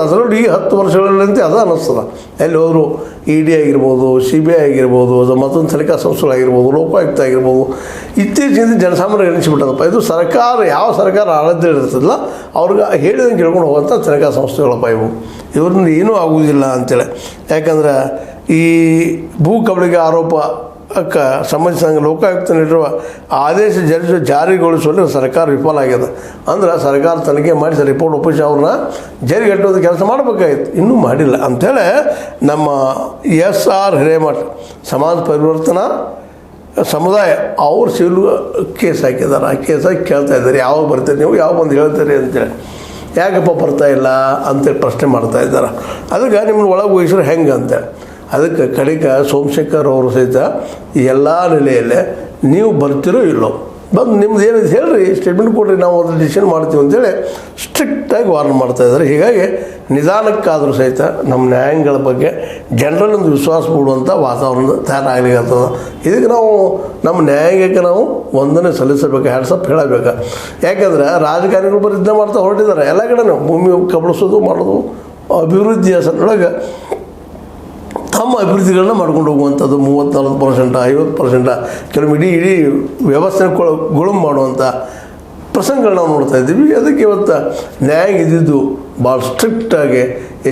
ಅದರಲ್ಲೂ ಈ 10 ವರ್ಷಗಳಲ್ಲಂತೆ ಅದು ಅನ್ನಿಸ್ತದೆ. ಎಲ್ಲಿ ಹೋದರೂ ED ಆಗಿರ್ಬೋದು, CBI ಆಗಿರ್ಬೋದು, ಅದು ಮತ್ತೊಂದು ತನಿಖಾ ಸಂಸ್ಥೆಗಳಾಗಿರ್ಬೋದು, ಲೋಕಾಯುಕ್ತ ಆಗಿರ್ಬೋದು, ಇತ್ತೀಚಿನ ಜನಸಾಮಾನ್ಯರಿಗೆ ಅನಿಸಿಬಿಟ್ಟದಪ್ಪ ಇದು ಸರ್ಕಾರ, ಯಾವ ಸರ್ಕಾರ ಆಡಳಿತ ಇರ್ತದಲ್ಲ ಅವ್ರಿಗೆ ಹೇಳಿದಂಗೆ ಕೇಳ್ಕೊಂಡು ಹೋಗುವಂಥ ತನಿಖಾ ಸಂಸ್ಥೆಗಳಪ್ಪ ಇವ್ರನ್ನ ಏನೂ ಆಗುವುದಿಲ್ಲ ಅಂತೇಳಿ. ಯಾಕಂದ್ರೆ ಈ ಭೂ ಕಬಳಿಕೆ ಆರೋಪ ಸಂಬಂಧಿಸಿದಂಗ ಲೋಕಾಯುಕ್ತ ನೀಡಿರುವ ಆದೇಶ ಜಾರಿಗೊಳಿಸುವಲ್ಲಿ ಸರ್ಕಾರ ವಿಫಲ ಆಗಿದೆ. ಅಂದ್ರೆ ಸರ್ಕಾರ ತನಿಖೆ ಮಾಡಿಸಿ ರಿಪೋರ್ಟ್ ಒಪ್ಪಿಸಿ ಅವ್ರನ್ನ ಜಾರಿಗೆ ಕಟ್ಟೋದು ಕೆಲಸ ಮಾಡಬೇಕಾಗಿತ್ತು, ಇನ್ನೂ ಮಾಡಿಲ್ಲ ಅಂಥೇಳಿ ನಮ್ಮ SR ಹಿರೇಮಠ ಸಮಾಜ ಪರಿವರ್ತನಾ ಸಮುದಾಯ ಅವ್ರು ಸಿವಿಲ್ ಕೇಸ್ ಹಾಕಿದ್ದಾರೆ. ಆ ಕೇಸಾಗಿ ಕೇಳ್ತಾ ಇದ್ದಾರೆ, ಯಾವಾಗ ಬರ್ತೀರಿ ನೀವು, ಯಾವಾಗ ಬಂದು ಹೇಳ್ತೀರಿ ಅಂತೇಳಿ. ಯಾಕಪ್ಪ ಬರ್ತಾಯಿಲ್ಲ ಅಂತೇಳಿ ಪ್ರಶ್ನೆ ಮಾಡ್ತಾ ಇದ್ದಾರೆ. ಅದಕ್ಕೆ ನಿಮ್ಮನ್ನು ಒಳಗೆ ವಹಿಸ್ರೆ ಹೆಂಗೆ ಅಂತೇಳಿ. ಅದಕ್ಕೆ ಕಡೆಗೆ ಸೋಮಶೇಖರ್ ಅವರು ಸಹಿತ ಎಲ್ಲ ನೆಲೆಯಲ್ಲೇ ನೀವು ಬರ್ತಿರೋ ಇಲ್ಲೋ ಬಂದು ನಿಮ್ದು ಏನಿದೆ ಹೇಳ್ರಿ, ಸ್ಟೇಟ್ಮೆಂಟ್ ಕೊಡ್ರಿ, ನಾವು ಅದ್ರ ಡಿಸಿಷನ್ ಮಾಡ್ತೀವಿ ಅಂತೇಳಿ ಸ್ಟ್ರಿಕ್ಟಾಗಿ ವಾರ್ನ್ ಮಾಡ್ತಾಯಿದ್ದಾರೆ. ಹೀಗಾಗಿ ನಿಧಾನಕ್ಕಾದರೂ ಸಹಿತ ನಮ್ಮ ನ್ಯಾಯಾಂಗಗಳ ಬಗ್ಗೆ ಜನರಲ್ಲಿ ಒಂದು ವಿಶ್ವಾಸ ಮೂಡುವಂಥ ವಾತಾವರಣ ತಯಾರಾಗಲಿಕ್ಕತ್ತದ. ಇದಕ್ಕೆ ನಾವು ನಮ್ಮ ನ್ಯಾಯಾಂಗಕ್ಕೆ ನಾವು ವಂದನೆ ಸಲ್ಲಿಸಬೇಕು, ಹ್ಯಾಟ್ಸಪ್ ಹೇಳಬೇಕು. ಯಾಕೆಂದ್ರೆ ರಾಜಕಾರಣಿಗಳು ಬರೀ ಇದನ್ನ ಮಾಡ್ತಾ ಹೊರಟಿದ್ದಾರೆ ಎಲ್ಲ ಕಡೆನೂ. ಭೂಮಿ ಕಬಳಿಸೋದು ಮಾಡೋದು, ಅಭಿವೃದ್ಧಿಯ ಸಲುವಾಗಿ ತಮ್ಮ ಅಭಿವೃದ್ಧಿಗಳನ್ನ ಮಾಡ್ಕೊಂಡು ಹೋಗುವಂಥದ್ದು 30-40%, 50%, ಕೆಲವು ಇಡೀ ವ್ಯವಸ್ಥೆ ಗುಳುಂ ಮಾಡುವಂಥ ಪ್ರಸಂಗಗಳನ್ನ ನಾವು ನೋಡ್ತಾ ಇದ್ದೀವಿ. ಅದಕ್ಕೆ ಇವತ್ತು ನ್ಯಾಯಾಂಗ ಇದ್ದಿದ್ದು ಭಾಳ ಸ್ಟ್ರಿಕ್ಟಾಗಿ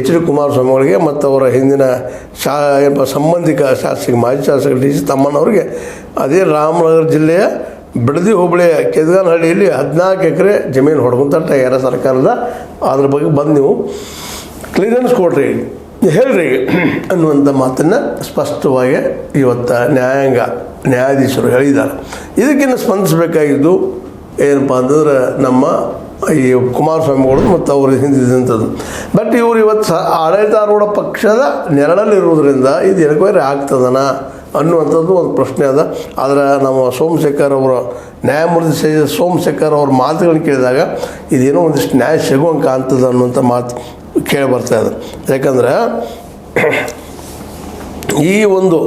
HD ಕುಮಾರಸ್ವಾಮಿಗಳಿಗೆ ಮತ್ತು ಅವರ ಹಿಂದಿನ ಸಂಬಂಧಿಕ ಶಾಸಕ ಮಾಜಿ ಶಾಸಕ DC ತಮ್ಮಣ್ಣವರಿಗೆ ಅದೇ ರಾಮನಗರ ಜಿಲ್ಲೆಯ ಬಿಡದಿ ಹೋಬಳಿಯ ಕೆದಗಾನಹಳ್ಳಿಯಲ್ಲಿ 14 ಎಕರೆ ಜಮೀನು ಹೊಡ್ಕೊಂತ ಯಾರ ಸರ್ಕಾರದ ಅದ್ರ ಬಗ್ಗೆ ಬಂದು ನೀವು ಕ್ಲಿಯರೆನ್ಸ್ ಕೊಡ್ರಿ, ಹೇಳ್ರಿ ಅನ್ನುವಂಥ ಮಾತನ್ನು ಸ್ಪಷ್ಟವಾಗಿ ಇವತ್ತು ನ್ಯಾಯಾಧೀಶರು ಹೇಳಿದ್ದಾರೆ. ಇದಕ್ಕಿಂತ ಸ್ಪಂದಿಸಬೇಕಾಗಿದ್ದು ಏನಪ್ಪ ಅಂತಂದ್ರೆ ನಮ್ಮ ಈ ಕುಮಾರಸ್ವಾಮಿಗಳು ಮತ್ತು ಅವರು ಹಿಂದಿದ್ದಂಥದ್ದು. ಬಟ್ ಇವರು ಇವತ್ತು ಆಡಳಿತಾರೂಢ ಪಕ್ಷದ ನೆರಳಲ್ಲಿರುವುದರಿಂದ ಇದು ಎನ್ಕ್ವೈರಿ ಆಗ್ತದನ ಅನ್ನುವಂಥದ್ದು ಒಂದು ಪ್ರಶ್ನೆ ಅದ. ಆದರೆ ನಮ್ಮ ಸೋಮಶೇಖರ್ ಅವರ ನ್ಯಾಯಮೂರ್ತಿ ಸೋಮಶೇಖರ್ ಅವ್ರ ಮಾತುಗಳನ್ನು ಕೇಳಿದಾಗ ಇದೇನೋ ಒಂದಿಷ್ಟು ನ್ಯಾಯ ಸಿಗುವಂಗೆ ಕಾಣ್ತದೆ ಅನ್ನುವಂಥ ಮಾತು ಕೇಳಿ ಬರ್ತಾಯಿದೆ. ಯಾಕಂದ್ರೆ ಈ ಒಂದು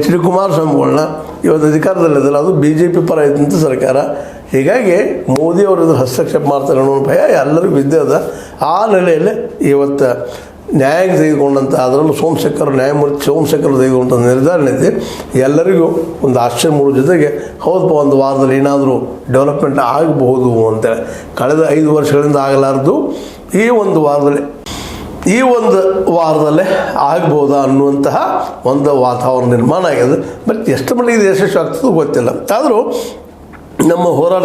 HD ಕುಮಾರಸ್ವಾಮಿಗಳನ್ನ ಇವತ್ತು ಅಧಿಕಾರದಲ್ಲಿದ್ದಲ್ಲ, ಅದು BJP ಪರ ಇದ್ದಂಥ ಸರ್ಕಾರ. ಹೀಗಾಗಿ ಮೋದಿ ಅವರು ಇದ್ರ ಹಸ್ತಕ್ಷೇಪ ಮಾಡ್ತಾರೆ ಅನ್ನೋ ಭಯ ಎಲ್ಲರಿಗೂ ಇದ್ದೇ ಅದ. ಆ ನೆಲೆಯಲ್ಲಿ ಇವತ್ತು ನ್ಯಾಯಾಂಗ ತೆಗೆದುಕೊಂಡಂಥ, ಅದರಲ್ಲೂ ನ್ಯಾಯಮೂರ್ತಿ ಸೋಮಶೇಖರ್ ತೆಗೆದುಕೊಂಡ ನಿರ್ಧಾರ ಐತಿ ಎಲ್ಲರಿಗೂ ಒಂದು ಆಶ್ಚರ್ಯ ಮೂಡೋ ಜೊತೆಗೆ ಹೌದಪ್ಪ ಒಂದು ವಾರದಲ್ಲಿ ಏನಾದರೂ ಡೆವಲಪ್ಮೆಂಟ್ ಆಗಬಹುದು ಅಂತೇಳಿ. ಕಳೆದ 5 ವರ್ಷಗಳಿಂದ ಆಗಲಾರ್ದು ಈ ಒಂದು ವಾರದಲ್ಲೇ ಆಗ್ಬೋದಾ ಅನ್ನುವಂತಹ ಒಂದು ವಾತಾವರಣ ನಿರ್ಮಾಣ ಆಗಿದೆ. ಬಟ್ ಎಷ್ಟು ಮಟ್ಟಿಗೆ ಇದು ಯಶಸ್ವಿ ಆಗ್ತದೋ ಗೊತ್ತಿಲ್ಲ. ಆದರೂ ನಮ್ಮ ಹೋರಾಟ